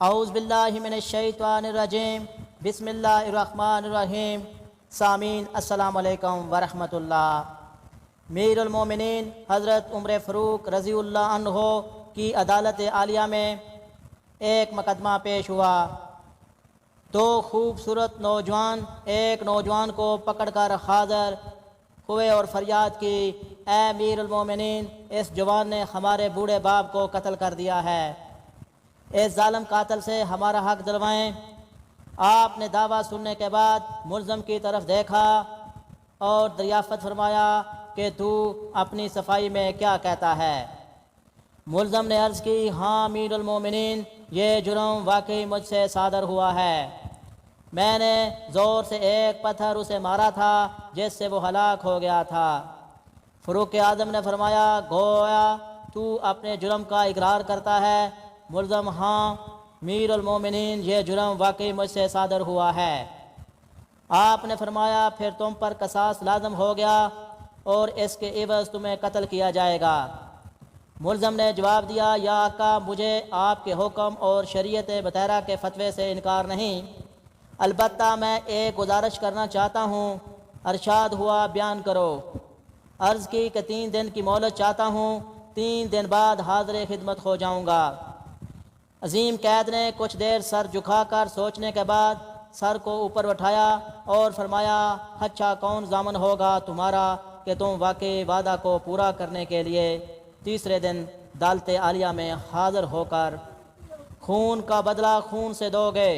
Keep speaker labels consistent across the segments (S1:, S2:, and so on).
S1: اعوذ باللہ من الشیطان الرجیم بسم اللہ الرحمن الرحیم۔ سامعین السلام علیکم ورحمۃ اللہ۔ میر المومنین حضرت عمر فاروق رضی اللہ عنہ کی عدالت عالیہ میں ایک مقدمہ پیش ہوا۔ دو خوبصورت نوجوان ایک نوجوان کو پکڑ کر حاضر ہوئے اور فریاد کی، اے میر المومنین، اس جوان نے ہمارے بوڑھے باپ کو قتل کر دیا ہے، اس ظالم قاتل سے ہمارا حق دلوائیں۔ آپ نے دعویٰ سننے کے بعد ملزم کی طرف دیکھا اور دریافت فرمایا کہ تو اپنی صفائی میں کیا کہتا ہے؟ ملزم نے عرض کی، ہاں میر المومنین، یہ جرم واقعی مجھ سے صادر ہوا ہے، میں نے زور سے ایک پتھر اسے مارا تھا جس سے وہ ہلاک ہو گیا تھا۔ فاروق اعظم نے فرمایا، گویا تو اپنے جرم کا اقرار کرتا ہے؟ ملزم، ہاں میر المومنین، یہ جرم واقعی مجھ سے صادر ہوا ہے۔ آپ نے فرمایا، پھر تم پر قصاص لازم ہو گیا اور اس کے عوض تمہیں قتل کیا جائے گا۔ ملزم نے جواب دیا، یا آقا، مجھے آپ کے حکم اور شریعت بطیرہ کے فتوے سے انکار نہیں، البتہ میں ایک گزارش کرنا چاہتا ہوں۔ ارشاد ہوا، بیان کرو۔ عرض کی کہ 3 دن کی مہلت چاہتا ہوں، 3 دن بعد حاضر خدمت ہو جاؤں گا۔ عظیم قید نے کچھ دیر سر جھکا کر سوچنے کے بعد سر کو اوپر اٹھایا اور فرمایا، اچھا کون ضامن ہوگا تمہارا کہ تم واقعی وعدہ کو پورا کرنے کے لیے تیسرے دن عدالت عالیہ میں حاضر ہو کر خون کا بدلہ خون سے دو گے؟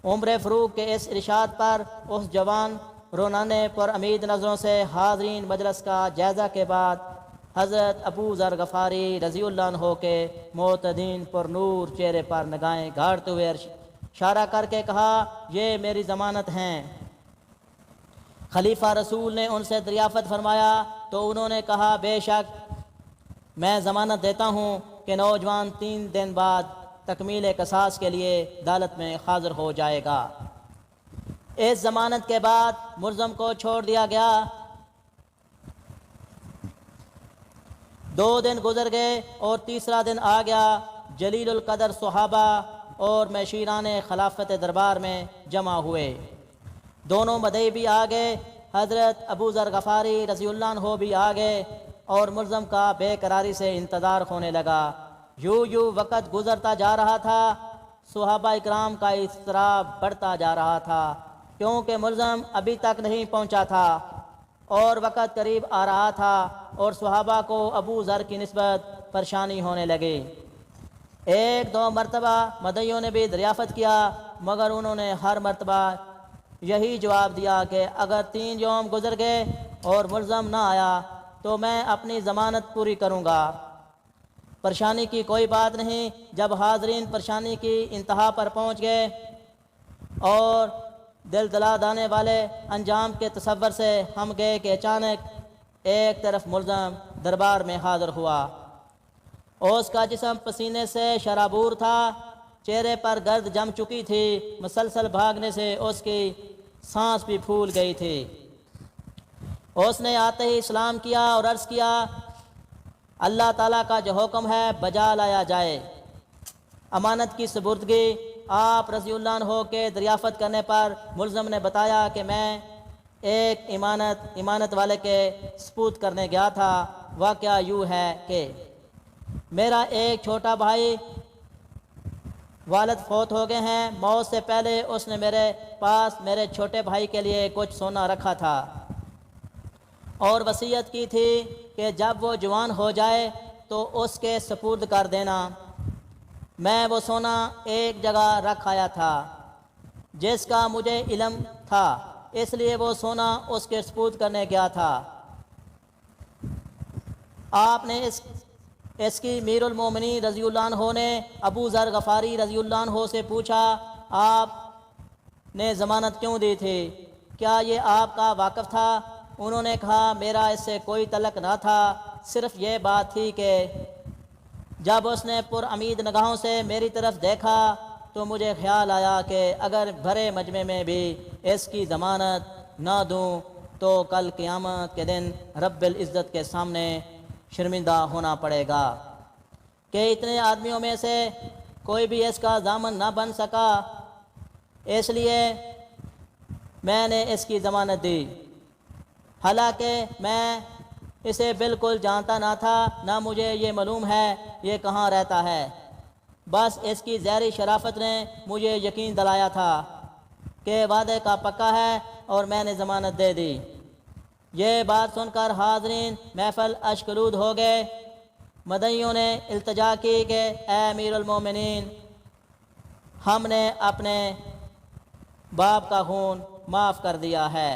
S1: عمر فاروق کے اس ارشاد پر اس جوان رونانے پر امید نظروں سے حاضرین مجلس کا جائزہ کے بعد حضرت ابو ذر غفاری رضی اللہ عنہ کے معتدین پر نور چہرے پر نگاہیں گاڑتے ہوئے اشارہ کر کے کہا، یہ میری ضمانت ہیں۔ خلیفہ رسول نے ان سے دریافت فرمایا تو انہوں نے کہا، بے شک میں ضمانت دیتا ہوں کہ نوجوان 3 دن بعد تکمیل قصاص کے لیے عدالت میں حاضر ہو جائے گا۔ اس ضمانت کے بعد ملزم کو چھوڑ دیا گیا۔ 2 دن گزر گئے اور تیسرا دن آ گیا۔ جلیل القدر صحابہ اور مشیران خلافت دربار میں جمع ہوئے۔ دونوں مدعی بھی آ گئے، حضرت ابو ذر غفاری رضی اللہ عنہ بھی آ گئے اور ملزم کا بے قراری سے انتظار ہونے لگا۔ یوں وقت گزرتا جا رہا تھا، صحابہ اکرام کا اضطراب بڑھتا جا رہا تھا کیونکہ ملزم ابھی تک نہیں پہنچا تھا اور وقت قریب آ رہا تھا اور صحابہ کو ابو ذر کی نسبت پریشانی ہونے لگی۔ 1-2 مرتبہ مدعیوں نے بھی دریافت کیا مگر انہوں نے ہر مرتبہ یہی جواب دیا کہ اگر 3 یوم گزر گئے اور ملزم نہ آیا تو میں اپنی ضمانت پوری کروں گا۔ پریشانی کی کوئی بات نہیں۔ جب حاضرین پریشانی کی انتہا پر پہنچ گئے اور دل دلا دینے والے انجام کے تصور سے ہم گئے کہ اچانک ایک طرف ملزم دربار میں حاضر ہوا۔ اس کا جسم پسینے سے شرابور تھا، چہرے پر گرد جم چکی تھی، مسلسل بھاگنے سے اس کی سانس بھی پھول گئی تھی۔ اس نے آتے ہی اسلام کیا اور عرض کیا، اللہ تعالیٰ کا جو حکم ہے بجا لایا جائے۔ امانت کی سپردگی آپ رضی اللہ عنہ کے دریافت کرنے پر ملزم نے بتایا کہ میں ایک امانت والے کے سپرد کرنے گیا تھا۔ واقعہ یوں ہے کہ میرا ایک چھوٹا بھائی والد فوت ہو گئے ہیں، موت سے پہلے اس نے میرے پاس میرے چھوٹے بھائی کے لیے کچھ سونا رکھا تھا اور وصیت کی تھی کہ جب وہ جوان ہو جائے تو اس کے سپرد کر دینا۔ میں وہ سونا ایک جگہ رکھ آیا تھا جس کا مجھے علم تھا، اس لیے وہ سونا اس کے سپرد کرنے گیا تھا۔ آپ نے اس کی میر المومنین رضی اللہ عنہ نے ابو ذر غفاری رضی اللہ عنہ سے پوچھا، آپ نے ضمانت کیوں دی تھی؟ کیا یہ آپ کا واقف تھا؟ انہوں نے کہا، میرا اس سے کوئی تعلق نہ تھا، صرف یہ بات تھی کہ جب اس نے پر امید نگاہوں سے میری طرف دیکھا تو مجھے خیال آیا کہ اگر بھرے مجمع میں بھی اس کی ضمانت نہ دوں تو کل قیامت کے دن رب العزت کے سامنے شرمندہ ہونا پڑے گا کہ اتنے آدمیوں میں سے کوئی بھی اس کا ضامن نہ بن سکا، اس لیے میں نے اس کی ضمانت دی، حالانکہ میں اسے بالکل جانتا نہ تھا، نہ مجھے یہ معلوم ہے یہ کہاں رہتا ہے، بس اس کی ظاہری شرافت نے مجھے یقین دلایا تھا کہ وعدے کا پکا ہے اور میں نے ضمانت دے دی۔ یہ بات سن کر حاضرین محفل اشکلود ہو گئے۔ مدعیوں نے التجا کی کہ اے امیر المومنین، ہم نے اپنے باپ کا خون معاف کر دیا ہے۔